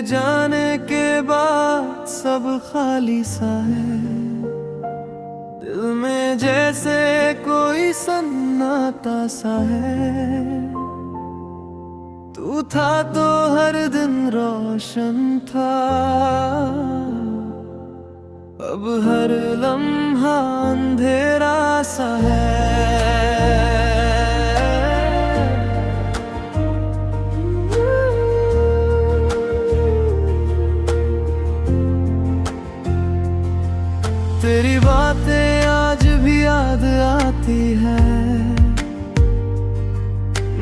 जाने के बाद सब खाली सा है। दिल में जैसे कोई सन्नाटा सा है। तू था तो हर दिन रोशन था, अब हर लम्हा अंधेरा सा है। तेरी बातें आज भी याद आती है,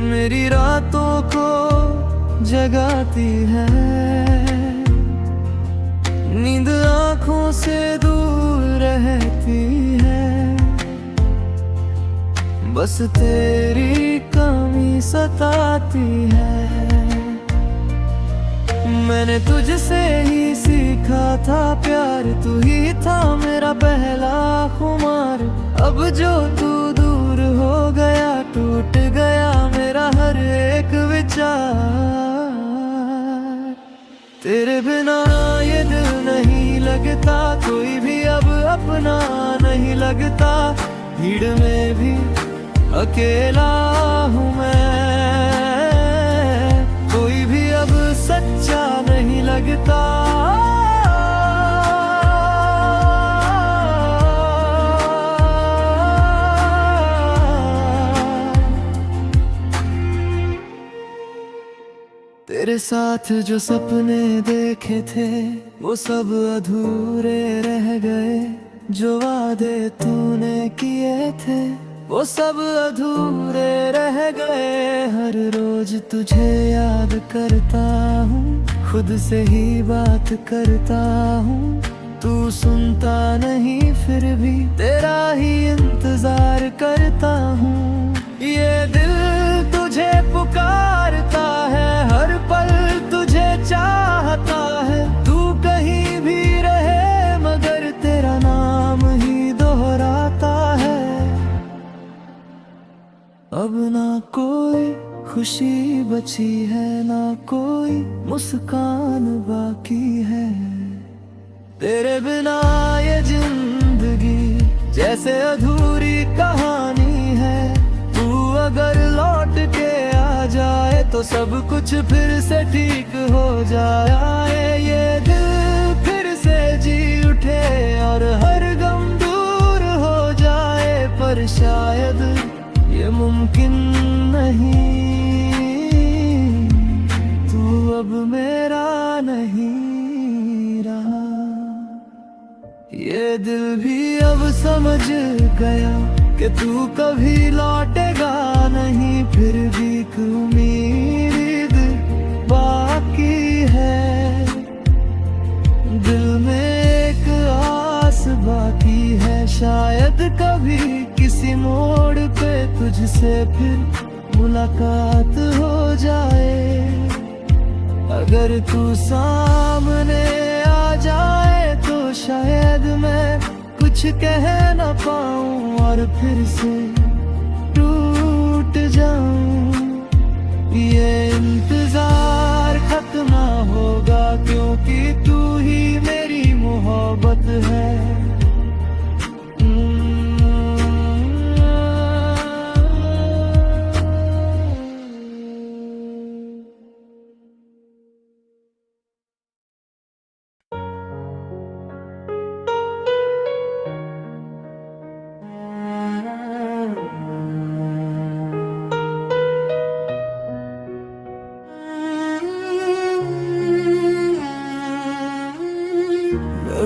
मेरी रातों को जगाती है। नींद आँखों से दूर रहती है, बस तेरी कमी सताती है। मैंने तुझसे ही सीखा था प्यार, तू ही था मेरा पहला खुमार। अब जो तू दूर हो गया, टूट गया मेरा हर एक विचार। तेरे बिना ये दिल नहीं लगता, कोई भी अब अपना नहीं लगता। भीड़ में भी अकेला हूँ मैं, कोई भी अब सच्चा नहीं लगता। तेरे साथ जो सपने देखे थे वो सब अधूरे रह गए। जो वादे तूने किए थे वो सब अधूरे रह गए। हर रोज तुझे याद करता हूँ, खुद से ही बात करता हूँ। तू सुनता नहीं फिर भी तेरा ही इंतजार करता हूँ। ये दिल तुझे पुकारता है, हर पल तुझे चाहता है। तू कहीं भी रहे मगर तेरा नाम ही दोहराता है। अब ना कोई खुशी बची है, ना कोई मुस्कान बाकी है। तेरे बिना ये जिंदगी जैसे अधूरी कहानी है। तू अगर लौट के आ जाए तो सब कुछ फिर से ठीक हो जाए। ये दिल फिर से जी उठे और हर गम दूर हो जाए, पर शायद ये मुमकिन नहीं। तू अब मेरा नहीं रहा, ये दिल भी अब समझ गया कि तू कभी लौटेगा नहीं। फिर भी एक उम्मीद बाकी है, दिल में एक आस बाकी है। शायद कभी किसी मोड़ पे तुझसे फिर मुलाकात हो जाए। अगर तू सामने आ जाए तो शायद मैं कुछ कह न पाऊं और फिर से टूट जाऊं। ये इंतजार खत्म ना होगा क्योंकि तू ही मेरी मोहब्बत है।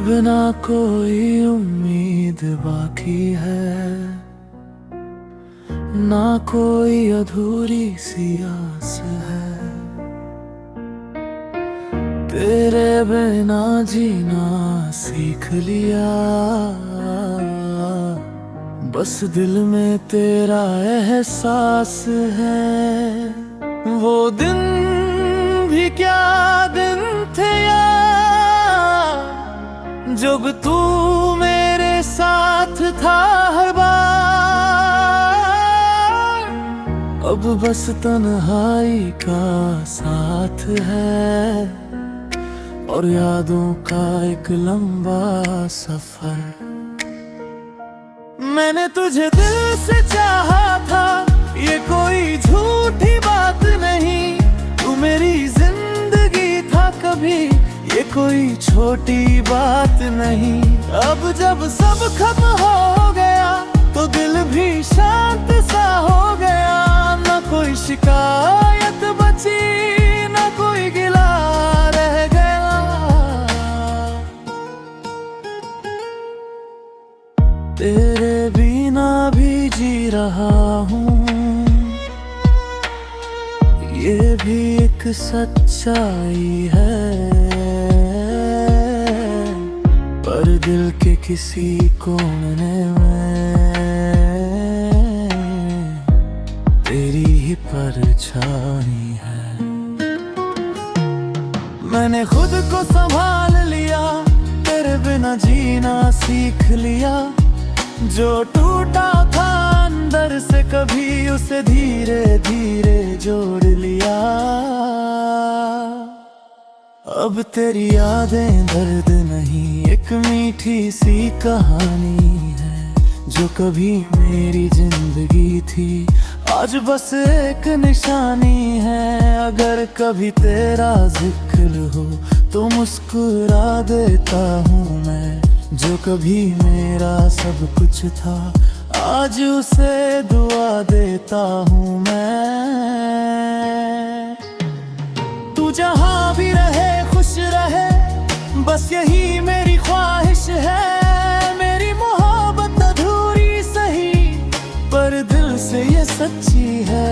बिना कोई उम्मीद बाकी है, ना कोई अधूरी सी आस है। तेरे बिना जीना सीख लिया, बस दिल में तेरा एहसास है। वो दिन भी क्या दिन थे यार, जब तू मेरे साथ था हर बार। अब बस तन्हाई का साथ है, और यादों का एक लंबा सफर। मैंने तुझे दिल से चाहा था, ये कोई झूठी बात नहीं। तू मेरी जिंदगी था कभी, ये कोई छोटी बात नहीं। अब जब सब खत्म हो गया तो दिल भी शांत सा हो गया। ना कोई शिकायत बची, ना कोई गिला रह गया। तेरे बिना भी जी रहा हूँ, ये भी एक सच्चाई है। पर दिल के किसी कोने में तेरी ही परछाई है। मैंने खुद को संभाल लिया, तेरे बिना जीना सीख लिया। जो टूटा था अंदर से कभी, उसे धीरे धीरे जोड़ लिया। अब तेरी यादें दर्द नहीं, एक मीठी सी कहानी है। जो कभी मेरी जिंदगी थी, आज बस एक निशानी है। अगर कभी तेरा जिक्र हो तो मुस्कुरा देता हूँ मैं। जो कभी मेरा सब कुछ था, आज उसे दुआ देता हूँ मैं। तू जहाँ भी रहे खुश रहे, बस यही मेरी ख्वाहिश है। मेरी मोहब्बत अधूरी सही, पर दिल से ये सच्ची है।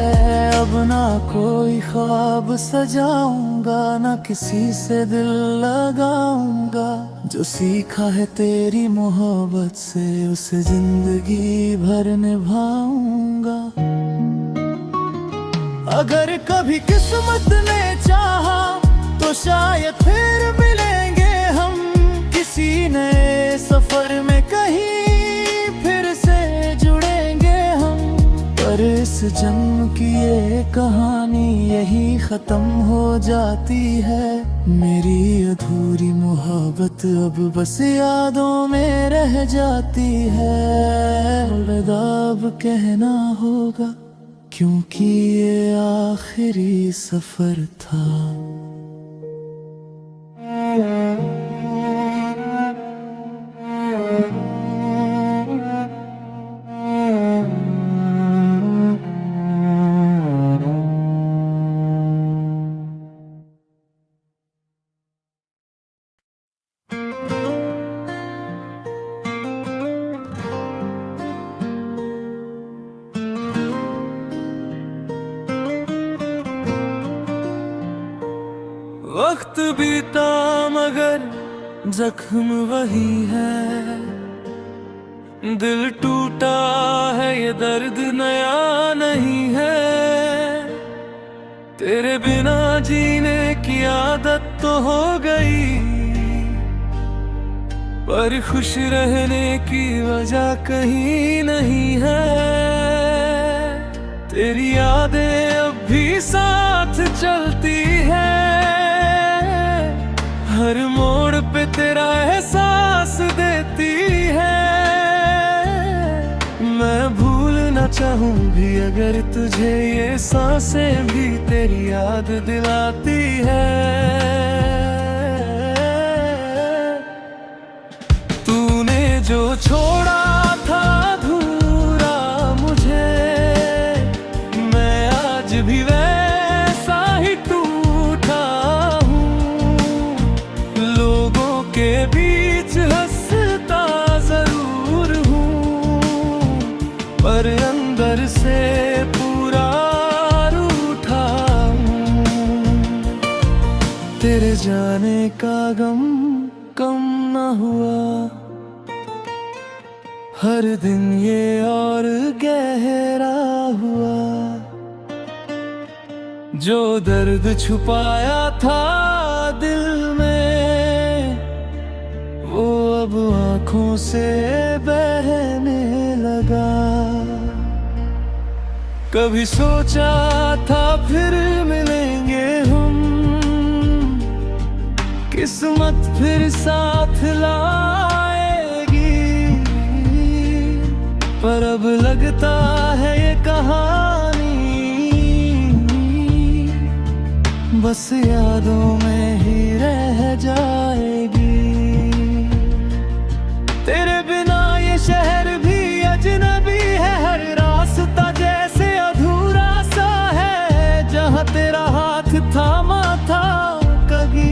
अब ना कोई ख्वाब सजाऊंगा, ना किसी से दिल लगाऊंगा। जो सीखा है तेरी मोहब्बत से, उसे जिंदगी भर निभाऊंगा। अगर कभी किस्मत ने चाहा तो शायद फिर मिलेंगे हम, किसी नए सफर में कहीं फिर से जुड़ेंगे हम। पर इस जन्म की ये कहानी यही खत्म हो जाती है। मेरी अधूरी मोहब्बत अब बस यादों में रह जाती है। अलविदा अब कहना होगा, क्योंकि ये आखिरी सफर था। वक्त बीता मगर जख्म वही है। दिल टूटा है, ये दर्द नया नहीं है। तेरे बिना जीने की आदत तो हो गई, पर खुश रहने की वजह कहीं नहीं है। तेरी यादें अब भी साथ चलती है, हर मोड़ पे तेरा एहसास देती है। मैं भूलना चाहूँ भी अगर तुझे, ये सांसें भी तेरी याद दिलाती है। तूने जो छोड़ा था अधूरा मुझे, मैं आज भी वैसा ही टूटा हूँ। लोगों के बीच हंसता जरूर हूँ, पर अंदर से पूरा रूठा हूँ। तेरे जाने का गम कम न हुआ, हर दिन ये और गहरा हुआ। जो दर्द छुपाया था दिल में, वो अब आँखों से बहने लगा। कभी सोचा था फिर मिलेंगे हम, किस्मत फिर साथ लाएगी, पर अब लगता है ये कहानी बस यादों में ही रह जाएगी। तेरे बिना ये शहर भी अजनबी है, हर रास्ता जैसे अधूरा सा है। जहाँ तेरा हाथ थामा था कभी,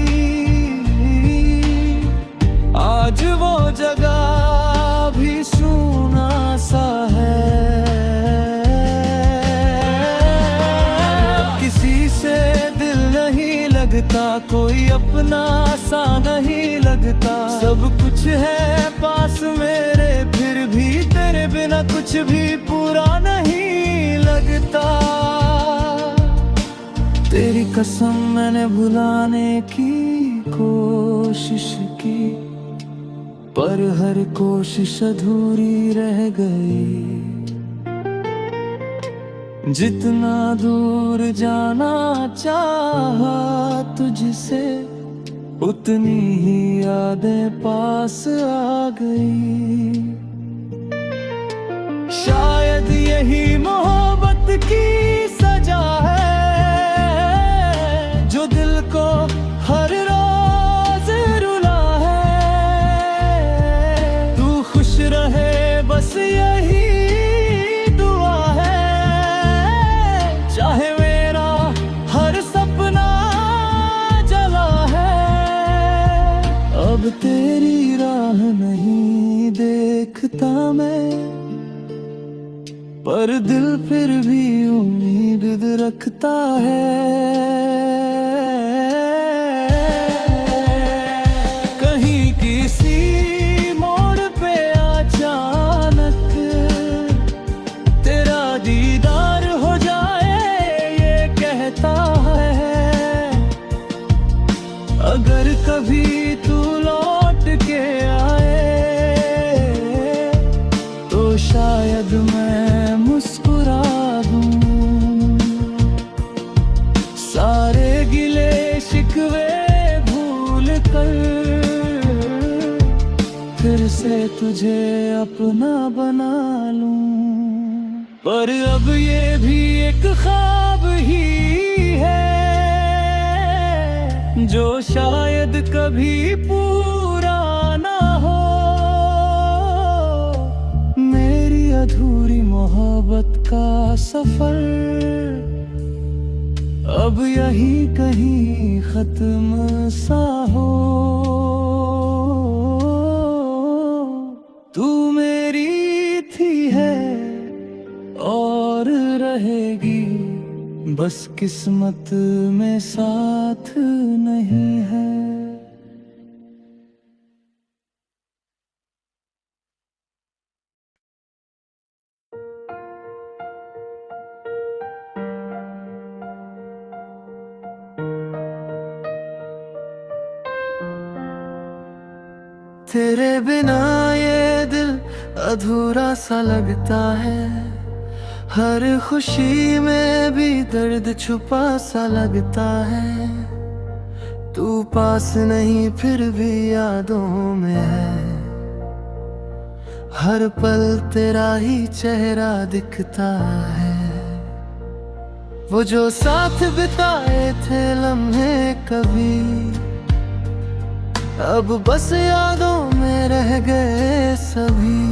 आज वो जगह भी सूना सा है। किसी से दिल नहीं लगता, कोई अपना सा नहीं लगता। सब कुछ है पास मेरे, फिर भी तेरे बिना कुछ भी पूरा नहीं लगता। तेरी कसम मैंने भुलाने की कोशिश की, पर हर कोशिश अधूरी रह गई। जितना दूर जाना चाहा तुझसे, उतनी ही यादें पास आ गई। शायद यही मोहब्बत की सजा है, जो दिल को हर रोज रुला है। तू खुश रहे बस यही दुआ है, चाहे मेरा हर सपना जला है। अब तेरी राह नहीं देखता मैं, पर दिल फिर भी उम्मीद रखता है। कहीं किसी मोड़ पे अचानक तेरा दीदार हो जाए, ये कहता है। अगर कभी तू लौट के आए, तो शायद मैं मुस्कुरा दूं। सारे गिले शिकवे भूल कर फिर से तुझे अपना बना लूं। पर अब ये भी एक ख्वाब ही है, जो शायद कभी पूरा ना हो। मेरी अधूरी मोहब्बत का सफर अब यही कहीं खत्म सा हो। तू मेरी थी है और रहेगी, बस किस्मत में साथ नहीं है। तेरे बिना ये दिल अधूरा सा लगता है, हर खुशी में भी दर्द छुपा सा लगता है। तू पास नहीं फिर भी यादों में है, हर पल तेरा ही चेहरा दिखता है। वो जो साथ बिताए थे लम्हे कभी, अब बस यादों में रह गए सभी।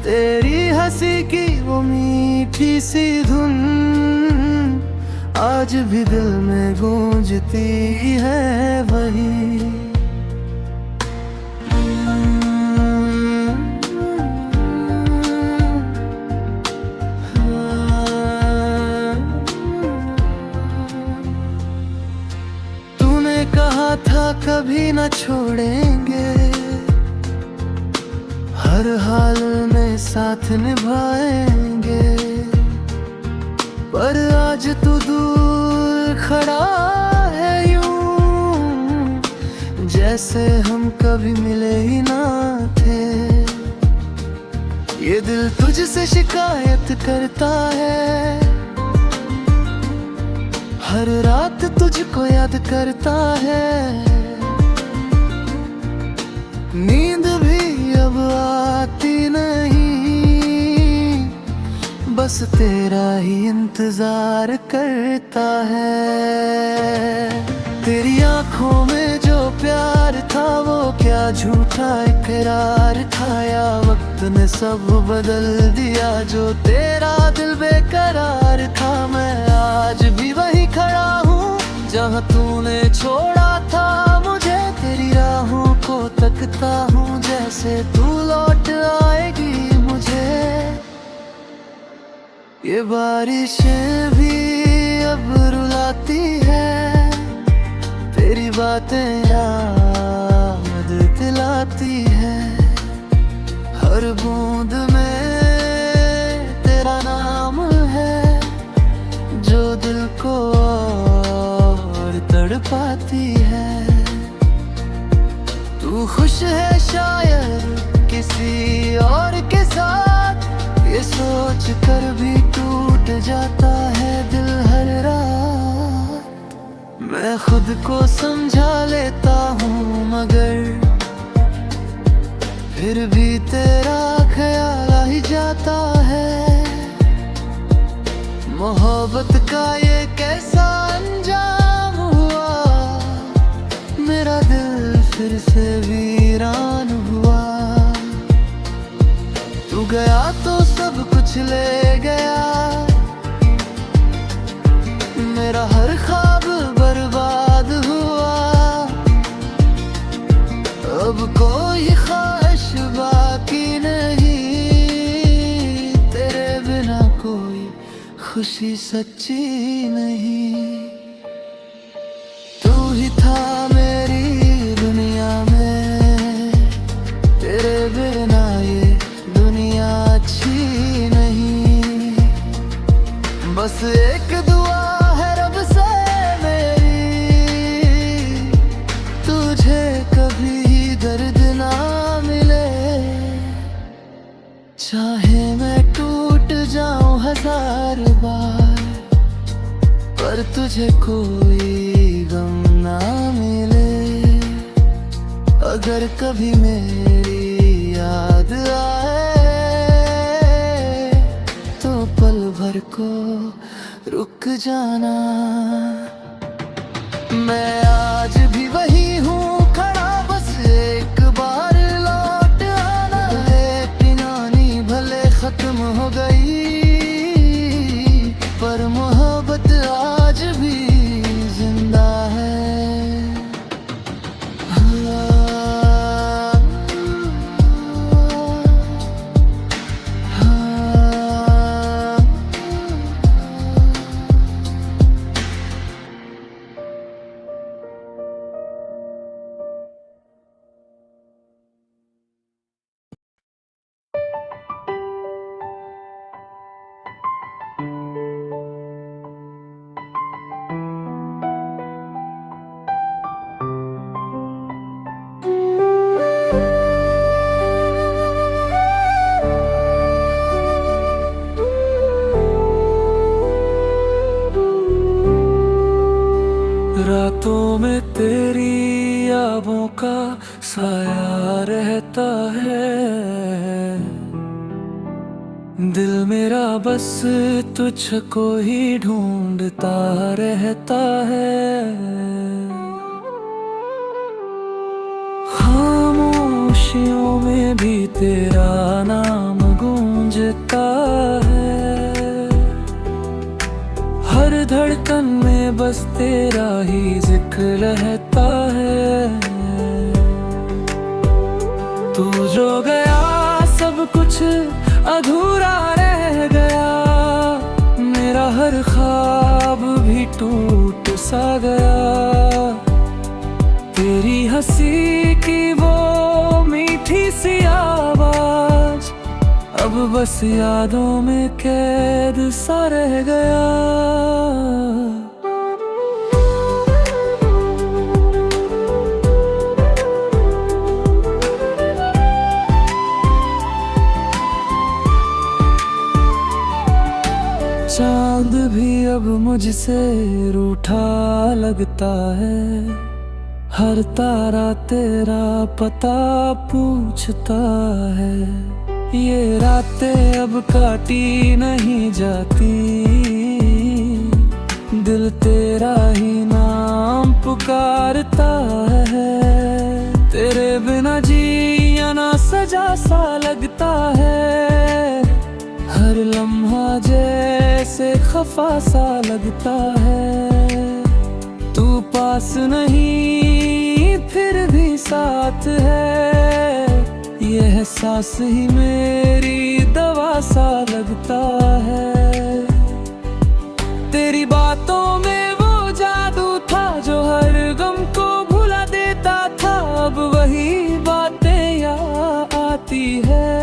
तेरी हंसी की वो मीठी सी धुन आज भी दिल में गूंजती है वही। तूने कहा था कभी न छोड़ेंगे, हर हाल में साथ निभाएंगे। पर आज तू दूर खड़ा है यूं, जैसे हम कभी मिले ही ना थे। ये दिल तुझसे शिकायत करता है, हर रात तुझको याद करता है, नींद भी अब आती नहीं, बस तेरा ही इंतजार करता है। तेरी आंखों में जो प्यार था वो क्या झूठा इकरार था, या वक्त ने सब बदल दिया जो तेरा दिल बेकरार था। मैं आज भी वहीं खड़ा हूँ जहाँ तूने छोड़ा था मुझे, तेरी राहों को तकता हूँ जैसे तू लौट आएगी मुझे। ये बारिशें भी अब रुलाती है, तेरी बातें याद दिलाती है, हर बूंद में तेरा नाम है जो दिल को और तड़पाती है। तू खुश है शायद किसी और के साथ, ये सोच कर भी टूट जाता है दिल हर रात। मैं खुद को समझा लेता हूँ मगर फिर भी तेरा ख्याल आ ही जाता है। मोहब्बत का ये कैसा अंजाम हुआ, मेरा दिल फिर से वीरान हुआ। तू गया तो सब कुछ ले गया, मेरा हर ख्वाब बर्बाद हुआ। अब कोई ख्वाहिश बाकी नहीं, तेरे बिना कोई खुशी सच्ची नहीं। तू ही था मेरी दुनिया में, तेरे बिना ये दुनिया अच्छी नहीं। बस एक दुआ है रब से मेरी, तुझे कभी दर्द ना मिले। चाहे मैं टूट जाऊं हजार बार, पर तुझे कोई गम ना मिले। अगर कभी मेरी याद आए तो पल भर को रुक जाना। मैं आज भी वही हूँ खड़ा, बस एक बार लौट आना। पिनानी भले खत्म हो गई पर मोहब्बत आज भी जिंदा है। रातों में तेरी यादों का साया रहता है, दिल मेरा बस तुझको ही ढूंढता रहता है। खामोशियों में भी तेरा नाम गूंजता है, हर धड़कन में बस तेरा ही जिक्र रहता है। तू जो गया सब कुछ अधूरा रह गया, मेरा हर ख्वाब भी टूट सा गया। तेरी हंसी की वो मीठी सी आवाज अब बस यादों में कैद सा रह गया। चांद भी कब मुझसे रूठा लगता है, हर तारा तेरा पता पूछता है। ये रातें अब काटी नहीं जाती, दिल तेरा ही नाम पुकारता है। तेरे बिना जीना ना सजा सा लगता है, हर लम्हा जैसे खफा सा लगता है। तू पास नहीं फिर भी साथ है, यह सांस ही मेरी दवा सा लगता है। तेरी बातों में वो जादू था जो हर गम को भुला देता था। अब वही बातें याद आती है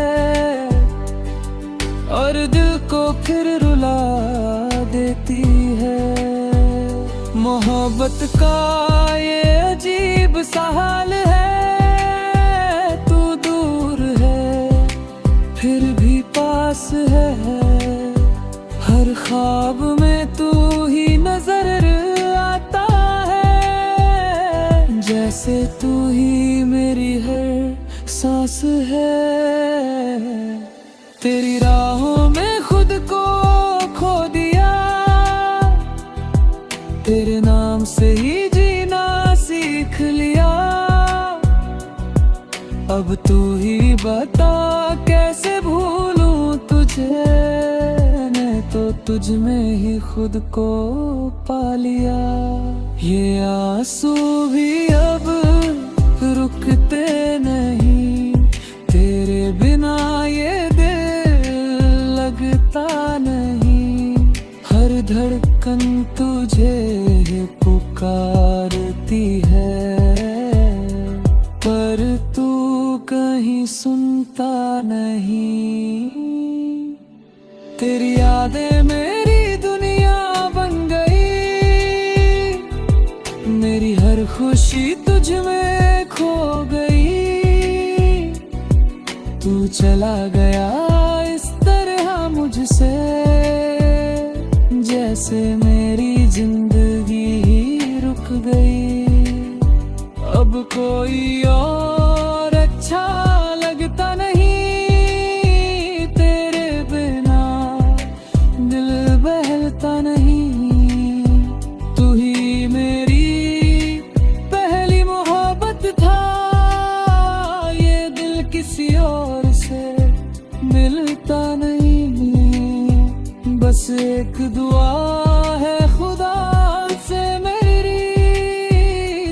और दिल को फिर रुला देती है। मोहब्बत का ये अजीब सा हाल है, तू दूर है फिर भी पास है। हर ख्वाब में तू ही नजर आता है, जैसे तू ही मेरी हर सांस है। तेरी राहों में खुद को खो दिया, तेरे नाम से ही जीना सीख लिया। अब तू ही बता कैसे भूलूं तुझे, मैं तो तुझ में ही खुद को पा लिया। ये आंसू भी अब रुकते नहीं, तेरे बिना ये दिल लगता नहीं। हर धड़कन तुझे पुकारती है, पर तू कहीं सुनता नहीं। तेरी यादें मेरी दुनिया बन गई, मेरी हर खुशी तुझ में खो गई। तू चला गया इस तरह मुझसे, जैसे मेरी जिंदगी ही रुक गई। अब कोई और अच्छा लगता नहीं, तेरे बिना दिल बहलता नहीं। तू ही मेरी पहली मोहब्बत था, ये दिल किसी और से मिलता नहीं। बस एक दुआ है खुदा से मेरी,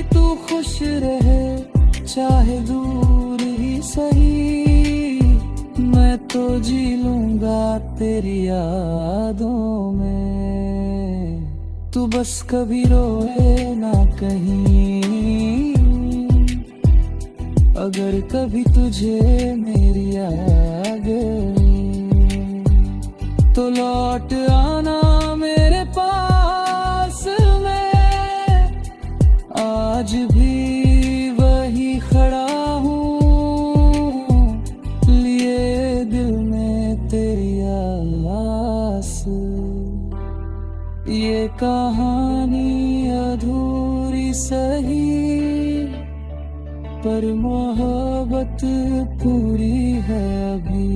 तू खुश रहे चाहे दूर ही सही। मैं तो जी लूंगा तेरी यादों में, तू बस कभी रोए ना कहीं। अगर कभी तुझे मेरी आ गई तो लौट आना मेरे पास में। आज भी वही खड़ा हूँ, लिए दिल में तेरी आस। ये कहानी अधूरी सही, पर मोहब्बत पूरी है अभी।